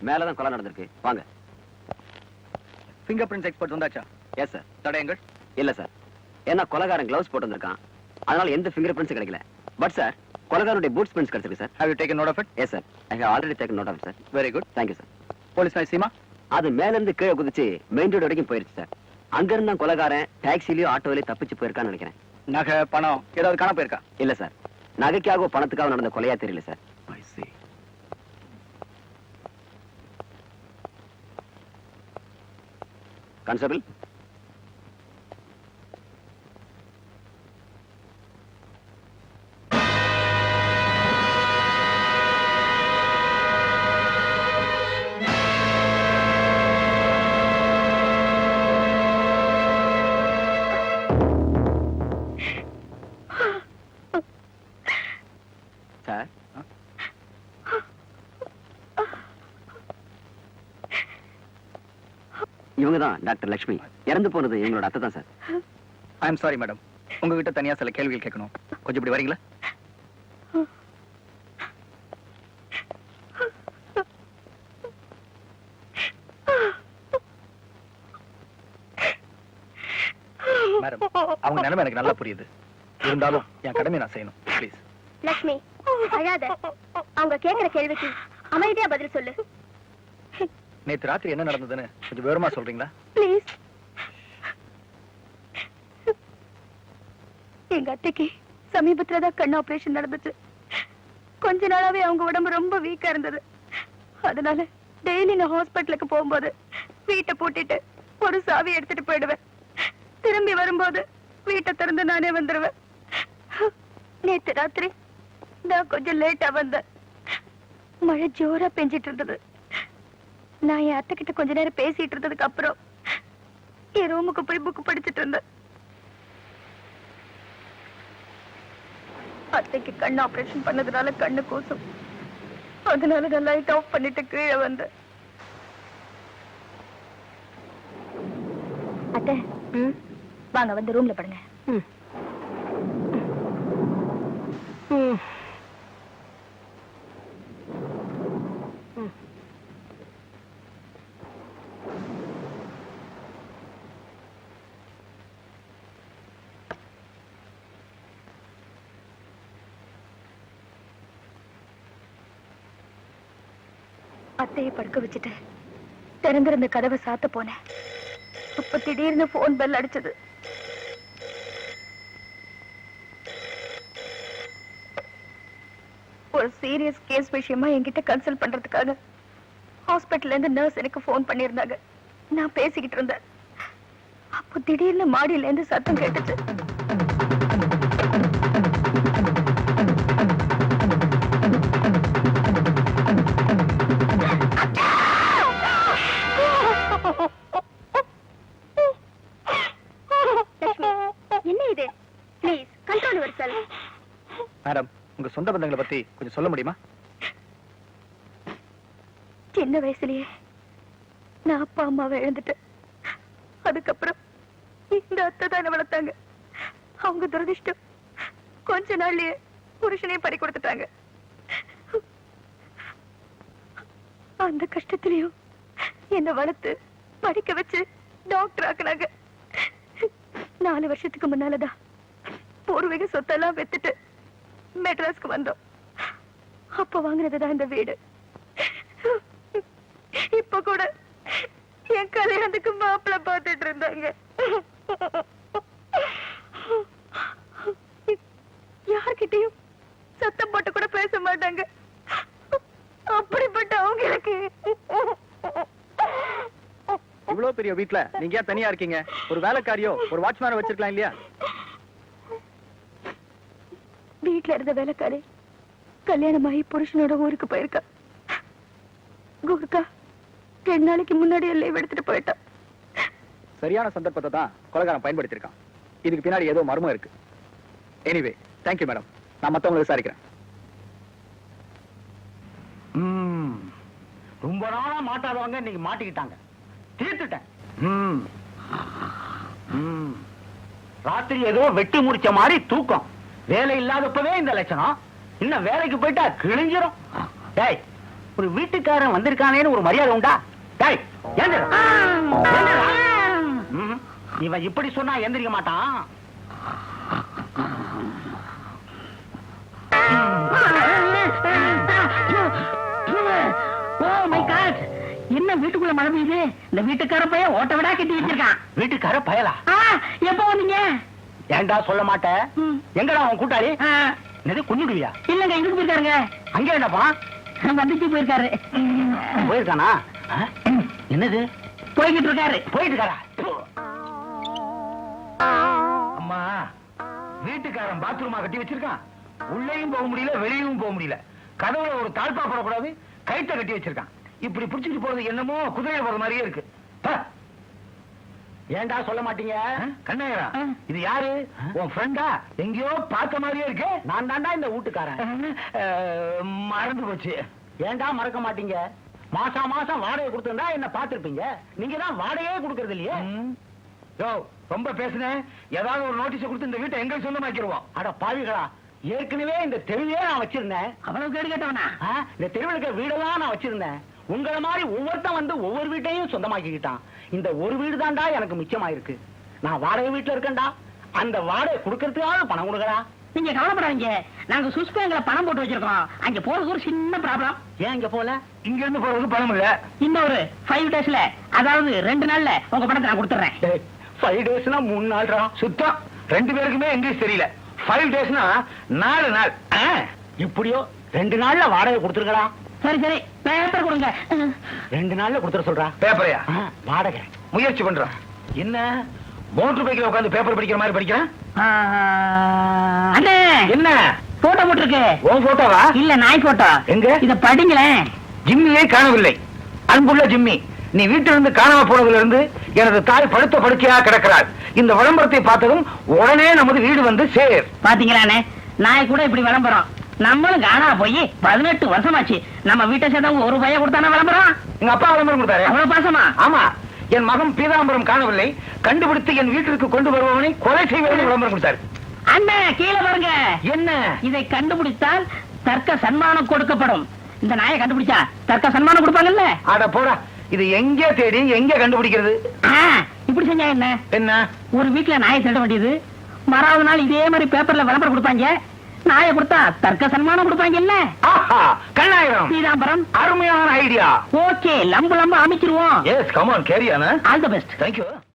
மேலதான் கொலை நடந்திருக்கு. வாங்க. ஃபிங்கர் பிரிண்ட்ஸ் எக்ஸ்பர்ட் வந்தாச்சா? Yes sir. தடயங்கள் இல்ல சார். ஏன்னா கொலைகாரன் கிளவுஸ் போட்டு வந்திருக்கான். அதனால எந்த ஃபிங்கர் பிரிண்ட்ஸ் கிடைக்கல. பட் சார், கொலைகாரனுடைய பூட்ஸ் பிரிண்ட்ஸ் கிடைச்சிருக்கு sir. Have you taken note of it? Yes sir. I have already taken note of it sir. Very good. Thank you sir. Police man சீமா? அது மேல இருந்து கீழே குதிச்சு மெயின் ரோடு வரைக்கும் போயிருச்சு சார். அங்க இருந்தா கொலைகாரன் டாக்ஸிலயோ ஆட்டோவிலயோ தப்பிச்சு போயிருக்கான்னு நினைக்கிறேன். நகை பணம் ஏதாவது காண போயிருக்கா? இல்ல சார். நகைக்காக பணத்துக்காக நடந்த கொலையா தெரியல சார். கான்ஸ்டபிள், சார் இவங்க தான் டாக்டர் லட்சுமி. இறந்து போனது எங்களோட அத்தை தான் sir. I am sorry madam, உங்ககிட்ட தனியா சில கேள்விகள் கேட்கணும். கொஞ்சம் இப்படி வரீங்களா? மேடம், அவங்க நிலைமை எனக்கு நல்லா புரியுது. இருந்தாலும் என் கடமை நான் செய்யணும். ப்ளீஸ் லட்சுமி, அழாத. அவங்க கேக்குற கேள்விக்கு அமைதியா பதில் சொல்லு. நேத்து ராத்திரி என்ன நடந்ததுன்னு கொஞ்சம் விவரமா சொல்றீங்களா? ப்ளீஸ். எங்க அத்தைக்கு சமீபத்துலதான் கண் ஆபரேஷன் நடந்துச்சு. கொஞ்ச நாளாவே அவங்க உடம்பு ரொம்ப வீக்கா இருந்தது. அதனால டெய்லி நான் ஹாஸ்பிட்டலுக்கு போகும்போது வீட்டை பூட்டிட்டு ஒரு சாவி எடுத்துட்டு போயிடுவேன். திரும்பி வரும்போது வீட்டை திறந்து நானே வந்துடுவேன். நேத்து ராத்திரி நான் கொஞ்சம் லேட்டா வந்தேன். மழை ஜோரா பெஞ்சிட்டு இருந்தது. நான் என் அத்தை கிட்ட கொஞ்ச நேரம் பேசிட்டு இருந்ததுக்கு அப்புறம் என் ரூமுக்கு போய் புக் படிச்சுட்டு இருந்தேன். அத்தைக்கு கண் ஆபரேஷன் பண்ணதுனால கண்ணு கூசும். அதனால நான் லைட் ஆஃப் பண்ணிட்டு கீழே வந்தேன். அத்தை, வாங்க வந்து ரூம்ல படுங்க. அத்தையை படுக்க வச்சுட்டு திறந்திருந்த கதவை சாத்த போனேன். அப்ப திடீர்னு போன் பெல் அடிச்சது. ஒரு சீரியஸ் கேஸ் விஷயமா என்கிட்ட கன்சல்ட் பண்றதுக்காக ஹாஸ்பிட்டல்ல இருந்து நர்ஸ் எனக்கு போன் பண்ணிருந்தாங்க. நான் பேசிக்கிட்டு இருந்தேன். அப்போ திடீர்னு மாடியில இருந்து சத்தம் கேட்டுச்சு. என்ன இது? Please control yourself. மேடம், உங்க சொந்த பந்தங்களை பத்தி கொஞ்சம் சொல்ல முடியுமா? சின்ன வயசுலயே நான் அப்பா அம்மாவை இழந்துட்டேன். அதுக்கப்புறம் இந்த அத்தை தானே வளர்த்தாங்க. அவங்க துரதிஷ்டம் கொஞ்ச நாள்லயே புருஷனையும் பறி கொடுத்துட்டாங்க. அந்த கஷ்டத்திலையும் என்ன வளர்த்து படிக்க வச்சு டாக்டர் ஆக்குனாங்க. 4 வருஷத்துக்கு முன்னாலதான் பூர்வீக சொத்தெல்லாம் வித்துட்டு மெட்ராஸ்க்கு வந்தோம். அப்ப வாங்கினதுதான் இந்த வீடு. இப்ப கூட என் கல்யாணத்துக்கு மாப்பிள்ளை பார்த்துட்டு இருந்தாங்க. யார்கிட்டயும் சத்தம் போட்டு கூட பேச மாட்டாங்க. அப்படிப்பட்ட அவங்களுக்கு இவ்வளவு பெரிய வீட்ல நீங்க ஏன் தனியா இருக்கீங்க? ஒரு வேலைக்காரியோ ஒரு வாட்ச்மேனை வச்சிருக்கலாம் இல்லையா? வீட்டுல இருந்த வேலைக்காரி கல்யாணமாயி புருஷனோட ஊருக்கு போயிருக்கா. கூர்க்கா 2 நாளைக்கு முன்னாடி லீவ் எடுத்துட்டு போயிட்டா. சரியான சந்தர்ப்பத்தை தான் கொலைகாரன் பயன்படுத்தியிருக்கான். இதுக்கு பின்னாடி ஏதோ மர்மம் இருக்கு. Anyway, thank you madam. நான் மத்தவங்களை விசாரிக்கிறேன். ரொம்ப நாளா மாட்டாதவங்க இன்னைக்கு மாட்டிக்கிட்டாங்க. தீர்த்துட்டேன். ராத்திரி ஏதோ வெட்டி முடிச்ச மாதிரி தூக்கம். வேலை இல்லாதப்பவே இந்த லட்சணம். இன்னும் வேலைக்கு போயிட்டா கிழிஞ்சிரும். டேய், ஒரு வீட்டுக்காரன் வந்திருக்கானேன்னு ஒரு மரியாதை உண்டா? டேய், ஏந்திரா. ஏந்திரா. இவன் இப்படி சொன்னா எந்திரிக்க மாட்டான். ஓ மை காட், என்ன வீட்டுக்குள்ள மழை பெய்யுது? இந்த வீட்டுக்கார பையன் ஓட்ட விடா கட்டி வச்சிருக்கான். வீட்டுக்கார பயலா? எப்ப வந்தீங்க? ஏண்டா சொல்ல மாட்டேன். எங்கடா அவன் கூட்டாளி? என்னது குஞ்சுடுவியா? இல்லங்க, இதுக்கு போயிருக்காருங்க. அங்கே என்னப்பா? வந்துச்சு போயிருக்காரு. போயிருக்கானா? என்னது போய்கிட்டு இருக்காரு. போயிட்டு இருக்காரா? அம்மா, வீட்டுக்காரன் பாத்ரூமா கட்டி வச்சிருக்கான். உள்ளேயும் போக முடியல, வெளியும் போக முடியல. கதவுல ஒரு தாழ்பா போடக்கூடாது, கைத்த கட்டி வச்சிருக்கான். இப்படி புடிச்சிட்டு போறது என்னமோ குதிரையில போற மாதிரியே இருக்கு. ஏண்டா சொல்ல மாட்டீங்க? கண்ணாயிரா, இது யாரு? உன் ஃப்ரெண்டா? எங்கேயோ பார்த்த மாதிரியே இருக்கு. நான் தாண்டா இந்த வீட்டுக்காரன். மறந்து போச்சு. ஏண்டா மறக்க மாட்டீங்க? மாசம் மாசம் வாடகை கொடுத்திருந்தா என்ன பார்த்திருப்பீங்க. நீங்க தான் வாடகையே கொடுக்கறது இல்லையே. யோ, ரொம்ப பேசுனேன். ஏதாவது ஒரு நோட்டீஸ் கொடுத்து இந்த வீட்டை எங்க சொந்தமாக்கிடுவோம். அட பாவிகளா, ஏற்கனவே இந்த தெருவே நான் வச்சிருந்தேன். அவ்வளவு கேடு கேட்டவனா? இந்த தெருவில் இருக்க வீடெல்லாம் நான் வச்சிருந்தேன். உங்களை மாதிரி ஒவ்வொருத்தன் வந்து ஒவ்வொரு வீட்டையும் சொந்தமாக்கிக்கிட்டான். இந்த ஒரு வீடு தான்டா எனக்கு மிச்சமாயிருக்கு. நான் வாடகை வீட்டுல இருக்கேன்டா. அந்த வாடகை கொடுக்கறதுக்காக பணம் கொடுக்கறா. நீங்க கவலைப்படாதீங்க, நாங்க சுவிஸ் பேங்க்ல பணம் போட்டு வச்சிருக்கோம். அங்க போறது ஒரு சின்ன ப்ராப்ளம். ஏன் இங்க போல? இங்க இருந்து போறதுக்கு பணம் இல்ல. இன்னொரு 5 டேஸ்ல, அதாவது 2 நாள்ல உங்க பணத்தை நான் கொடுத்துறேன். 5 டேஸ்னா 3 நாள்ரா. சுத்தம் 2 பேருக்குமே இங்கிலீஷ் தெரியல. 5 டேஸ்னா 4 நாள். இப்படியோ 2 நாள்ல வாடகை கொடுத்துருக்கா. சரி சரி, பேப்பர் கொடுங்க. 2 நாள்ல கொடுத்துற சொல்றா. பேப்பரையா? வாடகை முயற்சி பண்றான். என்ன மோட்டர் பைக்ல உட்காந்து பேப்பர் படிக்கிற மாதிரி படிக்கிறேன்? அண்ணே, என்ன போட்டோ போட்டிருக்கு? உன் போட்டோவா? இல்ல, நாய் போட்டோ. எங்க? இத படிங்களேன். ஜிம்மியே காணவில்லை. அன்புள்ள ஜிம்மி, நீ வீட்டிலிருந்து காணாம போனதுல இருந்து எனது தாய் படுத்த படுக்கையா கிடக்கிறாள். இந்த விளம்பரத்தை பார்த்ததும் உடனே நமது வீடு வந்து சேர். பாத்தீங்களானே, நாய் கூட இப்படி விளம்பரம். நம்மளும் காணா போய் 18 வருஷமாச்சு. நம்ம வீட்டை சேர்ந்தவங்க ஒரு பையன் கொடுத்தானா விளம்பரம்? எங்க அப்பா விளம்பரம் கொடுத்தாரு. அவ்வளவு பாசமா? ஆமா, என் மகன் பீதாம்பரம் காணவில்லை, கண்டுபிடித்து என் வீட்டிற்கு கொண்டு வருபவனை கொலை செய்வது விளம்பரம் கொடுத்தாரு. அண்ணே, கீழே பாருங்க. என்ன? இதை கண்டுபிடித்தால் தர்க்க சன்மானம் கொடுக்கப்படும். இந்த நாயை கண்டுபிடிச்சா தர்க்க சன்மானம் கொடுப்பாங்கல்ல? அட போடா, இது எங்கே தேடி எங்கே கண்டுபிடிக்கிறது? இப்படி செஞ்சா என்ன? என்ன? ஒரு வீட்டுல நாயை தேட வேண்டியது, மறாவது நாள் இதே மாதிரி பேப்பர்ல விளம்பரம் கொடுப்பாங்க. நாயை கொடுத்தா தர்க்க சன்மானம் கொடுப்பாங்கல்ல? ஆஹா, கண்ணாயிரம், பீதாம்பரம், அருமையான ஐடியா. ஓகே, லம்பு லம்பு அமைச்சிருவோம். Yes, come on, carry on. All the best. Thank you.